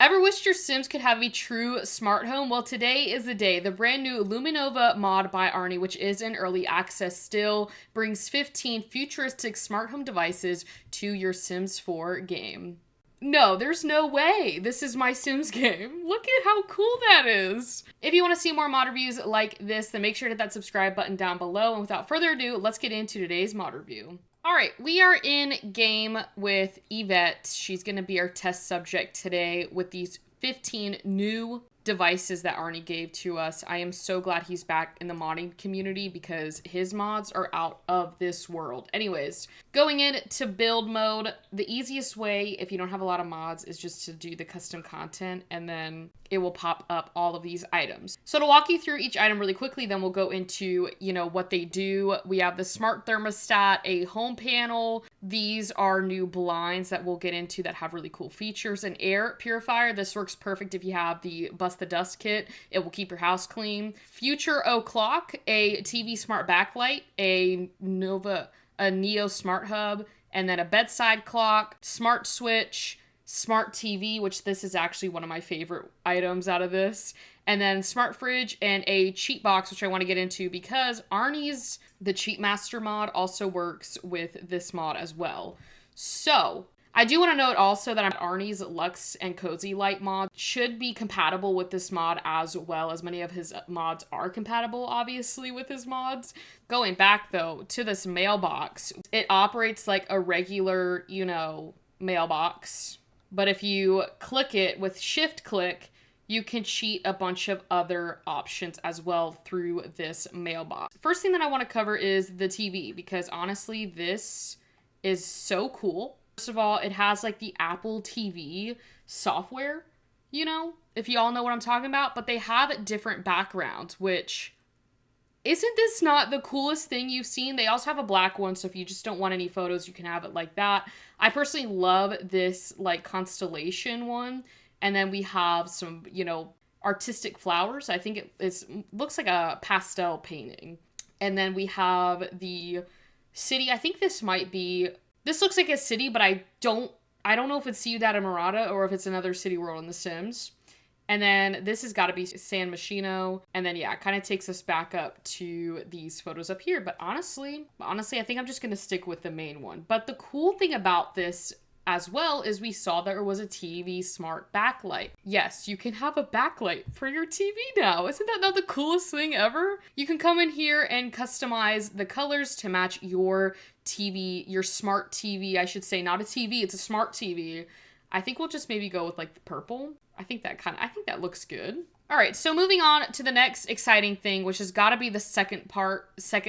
Ever wished your Sims could have a true smart home? Well, today is the day. The brand new Luminova mod by Arnie, which is in early access still, brings 15 futuristic smart home devices to your Sims 4 game. No, there's no way. This is my Sims game. Look at how cool that is. If you want to see more mod reviews like this, then make sure to hit that subscribe button down below. And without further ado, let's get into today's mod review. All right, we are in game with Yvette. She's going to be our test subject today with these 15 new devices that Arnie gave to us. I am so glad he's back in the modding community because his mods are out of this world. Anyways, going into build mode, the easiest way if you don't have a lot of mods is just to do the custom content, and then it will pop up all of these items. So to walk you through each item really quickly, then we'll go into, what they do. We have the smart thermostat, a home panel. These are new blinds that we'll get into that have really cool features. An air purifier. This works perfect if you have the Bust the Dust kit. It will keep your house clean. Future o'clock, a TV smart backlight, a Neo smart hub, and then a bedside clock, smart switch, smart TV, which this is actually one of my favorite items out of this, and then smart fridge and a cheat box, which I want to get into because Arnie's the Cheat Master mod also works with this mod as well. So I do want to note also that Arnie's Lux and Cozy Light mod should be compatible with this mod as well, as many of his mods are compatible, obviously, with his mods. Going back, though, to this mailbox, it operates like a regular, mailbox. But if you click it with shift click, you can cheat a bunch of other options as well through this mailbox. First thing that I want to cover is the TV, because honestly, this is so cool. First of all, it has like the Apple TV software, if you all know what I'm talking about, but they have different backgrounds, which isn't this not the coolest thing you've seen? They also have a black one, so if you just don't want any photos, you can have it like that. I personally love this like constellation one. And then we have some, artistic flowers. I think it looks like a pastel painting. And then we have the city. I think this looks like a city, but I don't know if it's Ciudad Emerada or if it's another city world in The Sims. And then this has got to be San Myshuno. And then, yeah, it kind of takes us back up to these photos up here. But honestly, I think I'm just going to stick with the main one. But the cool thing about this as well is we saw there was a TV smart backlight. Yes, you can have a backlight for your TV now. Isn't that not the coolest thing ever? You can come in here and customize the colors to match your TV, your smart TV, I should say. Not a TV, it's a smart TV. I think we'll just maybe go with like the purple. I think that looks good. All right, so moving on to the next exciting thing, which has got to be the second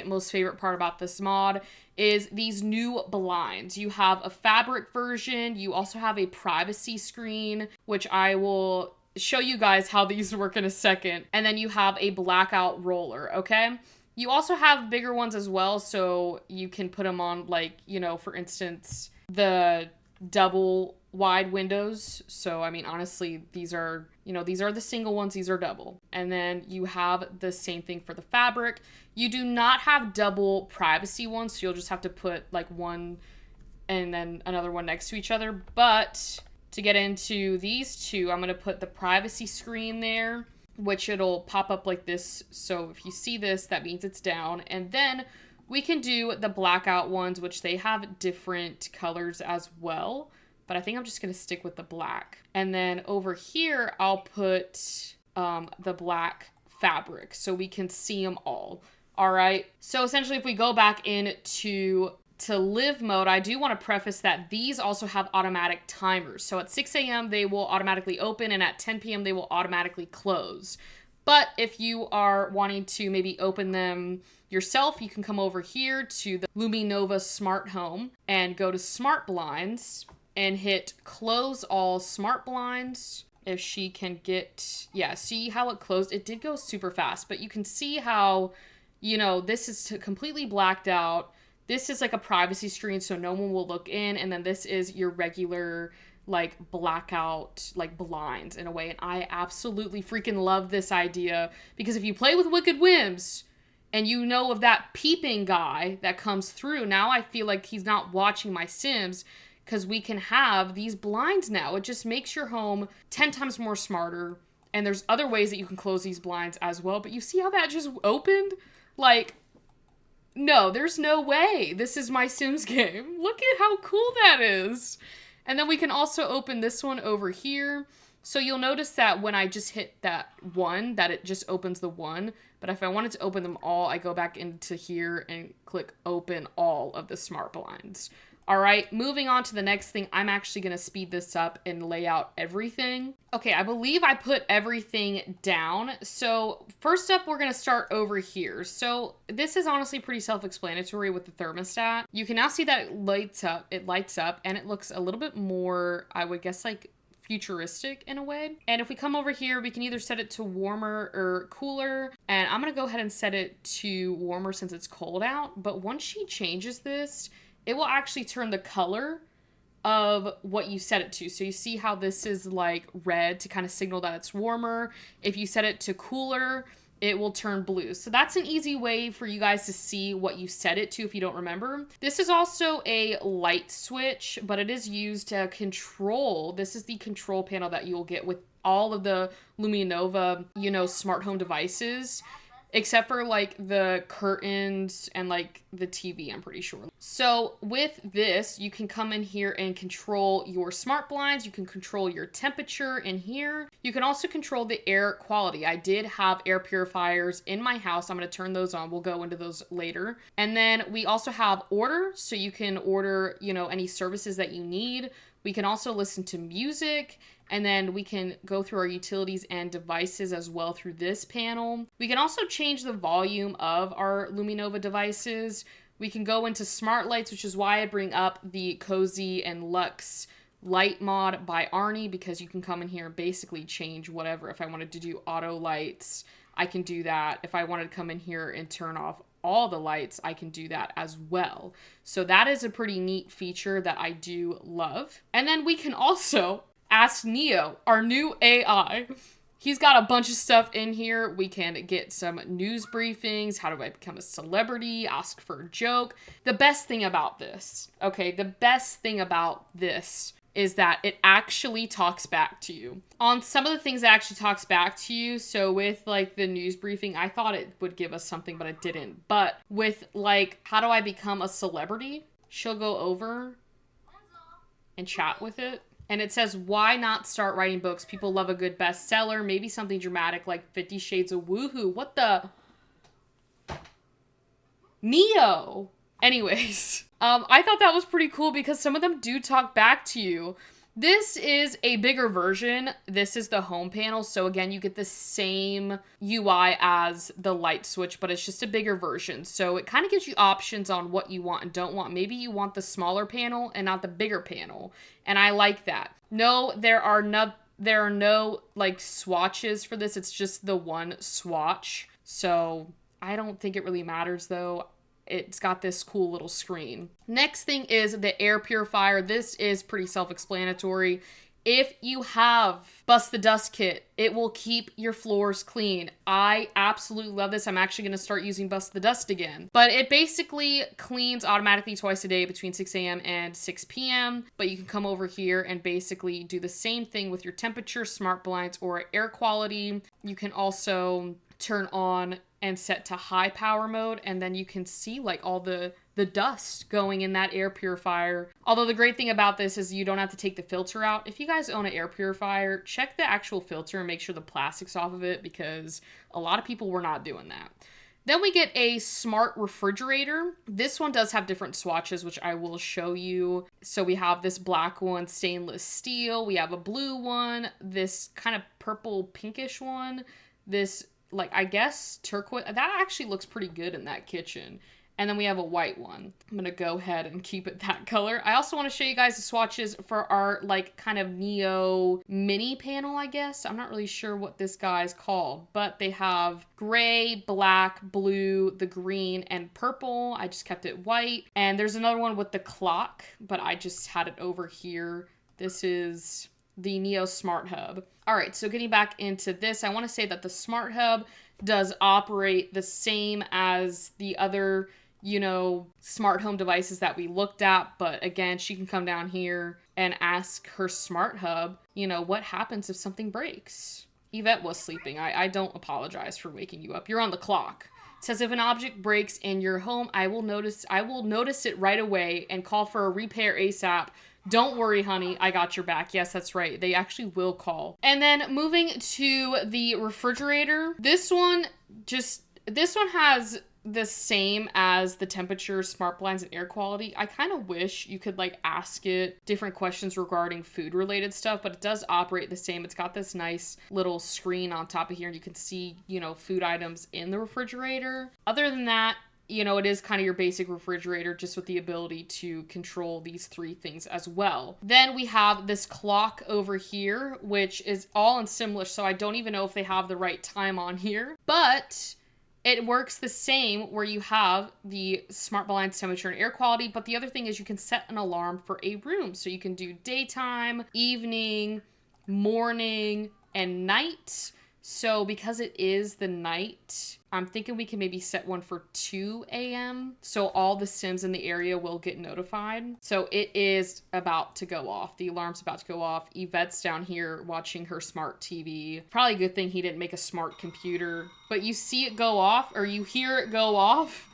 most favorite part about this mod, is these new blinds. You have a fabric version. You also have a privacy screen, which I will show you guys how these work in a second. And then you have a blackout roller, okay? You also have bigger ones as well, so you can put them on, like, for instance, the double wide windows. So I mean, honestly, these are the single ones, these are double. And then you have the same thing for the fabric. You do not have double privacy ones, so you'll just have to put like one and then another one next to each other. But to get into these two, I'm going to put the privacy screen there, which it'll pop up like this. So if you see this, that means it's down. And then we can do the blackout ones, which they have different colors as well. But I think I'm just going to stick with the black. And then over here, I'll put the black fabric so we can see them all. All right. So essentially, if we go back into live mode, I do want to preface that these also have automatic timers. So at 6 a.m., they will automatically open, and at 10 p.m., they will automatically close. But if you are wanting to maybe open them yourself, you can come over here to the Luminova Smart Home and go to Smart Blinds and hit close all smart blinds. If she can get, see how it closed? It did go super fast, but you can see how, this is completely blacked out. This is like a privacy screen, so no one will look in. And then this is your regular, like, blackout, like, blinds in a way. And I absolutely freaking love this idea, because if you play with Wicked Whims and you know of that peeping guy that comes through, now I feel like he's not watching my Sims, because we can have these blinds now. It just makes your home 10 times more smarter. And there's other ways that you can close these blinds as well. But you see how that just opened? Like, no, there's no way. This is my Sims game. Look at how cool that is. And then we can also open this one over here. So you'll notice that when I just hit that one, that it just opens the one. But if I wanted to open them all, I go back into here and click open all of the smart blinds. All right, moving on to the next thing, I'm actually going to speed this up and lay out everything. Okay, I believe I put everything down. So first up, we're going to start over here. So this is honestly pretty self-explanatory with the thermostat. You can now see that it lights up, and it looks a little bit more, I would guess, like futuristic in a way. And if we come over here, we can either set it to warmer or cooler. And I'm going to go ahead and set it to warmer since it's cold out. But once she changes this, it will actually turn the color of what you set it to. So you see how this is like red to kind of signal that it's warmer. If you set it to cooler, it will turn blue. So that's an easy way for you guys to see what you set it to if you don't remember. This is also a light switch, but it is used to control. This is the control panel that you'll get with all of the Luminova, smart home devices. Except for like the curtains and like the TV, I'm pretty sure. So with this, you can come in here and control your smart blinds. You can control your temperature in here. You can also control the air quality. I did have air purifiers in my house. I'm going to turn those on. We'll go into those later. And then we also have order. So you can order, any services that you need. We can also listen to music. And then we can go through our utilities and devices as well through this panel. We can also change the volume of our Luminova devices. We can go into smart lights, which is why I bring up the Cozy and Luxe light mod by Arnie, because you can come in here and basically change whatever. If I wanted to do auto lights, I can do that. If I wanted to come in here and turn off all the lights, I can do that as well. So that is a pretty neat feature that I do love. And then we can also ask Neo, our new AI. He's got a bunch of stuff in here. We can get some news briefings. How do I become a celebrity? Ask for a joke. The best thing about this, is that it actually talks back to you. On some of the things it actually talks back to you. So with like the news briefing, I thought it would give us something, but it didn't. But with like, how do I become a celebrity? She'll go over and chat with it. And it says, why not start writing books? People love a good bestseller. Maybe something dramatic like 50 Shades of Woohoo. What the? Neo. Anyways, I thought that was pretty cool because some of them do talk back to you. This is a bigger version. This is the home panel. So again, you get the same UI as the light switch, but it's just a bigger version. So it kind of gives you options on what you want and don't want. Maybe you want the smaller panel and not the bigger panel. And I like that. No, there are no like swatches for this. It's just the one swatch. So I don't think it really matters though. It's got this cool little screen. Next thing is the air purifier. This is pretty self-explanatory. If you have Bust the Dust Kit, it will keep your floors clean. I absolutely love this. I'm actually going to start using Bust the Dust again. But it basically cleans automatically twice a day between 6 a.m. and 6 p.m. But you can come over here and basically do the same thing with your temperature, smart blinds, or air quality. You can also turn on and set to high power mode, and then you can see like all the dust going in that air purifier. Although the great thing about this is you don't have to take the filter out. If you guys own an air purifier, check the actual filter and make sure the plastic's off of it, because a lot of people were not doing that. Then we get a smart refrigerator. This one does have different swatches, which I will show you. So we have this black one, stainless steel. We have a blue one, this kind of purple pinkish one, this like, I guess, turquoise. That actually looks pretty good in that kitchen. And then we have a white one. I'm going to go ahead and keep it that color. I also want to show you guys the swatches for our, like, kind of Neo mini panel, I guess. I'm not really sure what this guy's called. But they have gray, black, blue, the green, and purple. I just kept it white. And there's another one with the clock, but I just had it over here. This is the Neo Smart Hub. All right, so getting back into this, I want to say that the Smart Hub does operate the same as the other, you know, smart home devices that we looked at. But again, she can come down here and ask her smart hub, you know, what happens if something breaks? Yvette was sleeping. I don't apologize for waking you up. You're on the clock. It says if an object breaks in your home, I will notice it right away and call for a repair ASAP. Don't worry, honey, I got your back. Yes, that's right. They actually will call. And then moving to the refrigerator, this one has the same as the temperature, smart blinds, and air quality. I kind of wish you could like ask it different questions regarding food related stuff, but it does operate the same. It's got this nice little screen on top of here and you can see, you know, food items in the refrigerator. Other than that, you know, it is kind of your basic refrigerator, just with the ability to control these 3 things as well. Then we have this clock over here, which is all in Simlish, so I don't even know if they have the right time on here. But it works the same where you have the smart blinds, temperature, and air quality. But the other thing is you can set an alarm for a room. So you can do daytime, evening, morning, and night. So because it is the night, I'm thinking we can maybe set one for 2 a.m. So all the Sims in the area will get notified. So it is about to go off. The alarm's about to go off. Yvette's down here watching her smart TV. Probably a good thing he didn't make a smart computer. But you see it go off, or you hear it go off,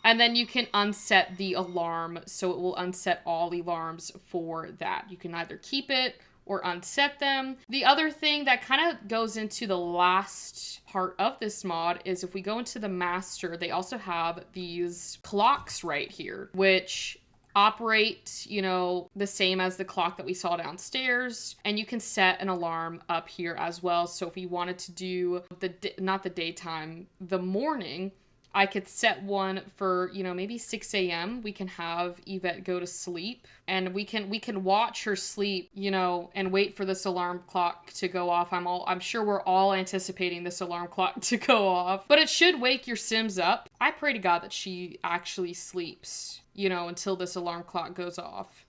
and then you can unset the alarm. So it will unset all alarms for that. You can either keep it or unset them. The other thing that kind of goes into the last part of this mod is if we go into the master, they also have these clocks right here, which operate, you know, the same as the clock that we saw downstairs. And you can set an alarm up here as well. So if we wanted to do not the daytime, the morning, I could set one for, you know, maybe 6 a.m. We can have Yvette go to sleep and we can watch her sleep, you know, and wait for this alarm clock to go off. I'm sure we're all anticipating this alarm clock to go off, but it should wake your Sims up. I pray to God that she actually sleeps, you know, until this alarm clock goes off.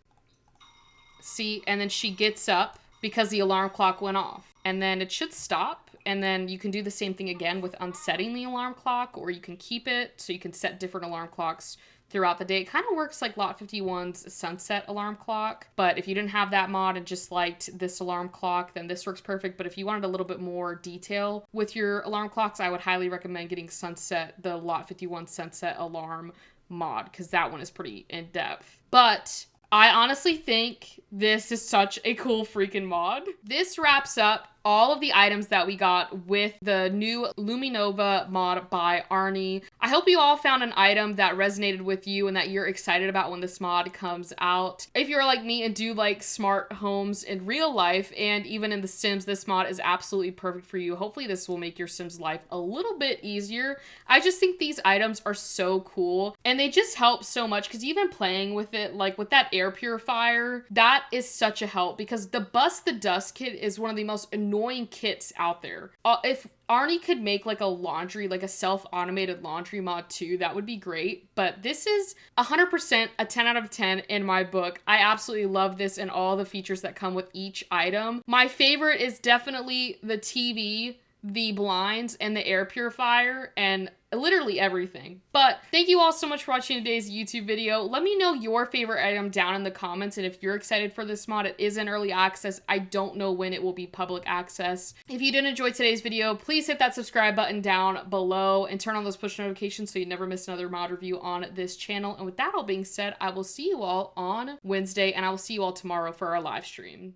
See, and then she gets up because the alarm clock went off, and then it should stop. And then you can do the same thing again with unsetting the alarm clock, or you can keep it so you can set different alarm clocks throughout the day. It kind of works like Lot 51's sunset alarm clock, but if you didn't have that mod and just liked this alarm clock, then this works perfect. But if you wanted a little bit more detail with your alarm clocks, I would highly recommend getting the Lot 51 sunset alarm mod, because that one is pretty in-depth. But I honestly think this is such a cool freaking mod. This wraps up all of the items that we got with the new Luminova mod by Arnie. I hope you all found an item that resonated with you and that you're excited about when this mod comes out. If you're like me and do like smart homes in real life and even in The Sims, this mod is absolutely perfect for you. Hopefully this will make your Sims life a little bit easier. I just think these items are so cool and they just help so much, because even playing with it, like with that air purifier, that is such a help, because the Bust the Dust kit is one of the most annoying kits out there. If Arnie could make like a laundry, like a self-automated laundry mod too, that would be great. But this is 100% a 10 out of 10 in my book. I absolutely love this and all the features that come with each item. My favorite is definitely the TV, the blinds, and the air purifier, and literally everything. But thank you all so much for watching today's YouTube video. Let me know your favorite item down in the comments, and if you're excited for this mod. It is in early access. I don't know when it will be public access. If you did enjoy today's video, please hit that subscribe button down below and turn on those push notifications so you never miss another mod review on this channel. And with that all being said, I will see you all on Wednesday, and I will see you all tomorrow for our live stream.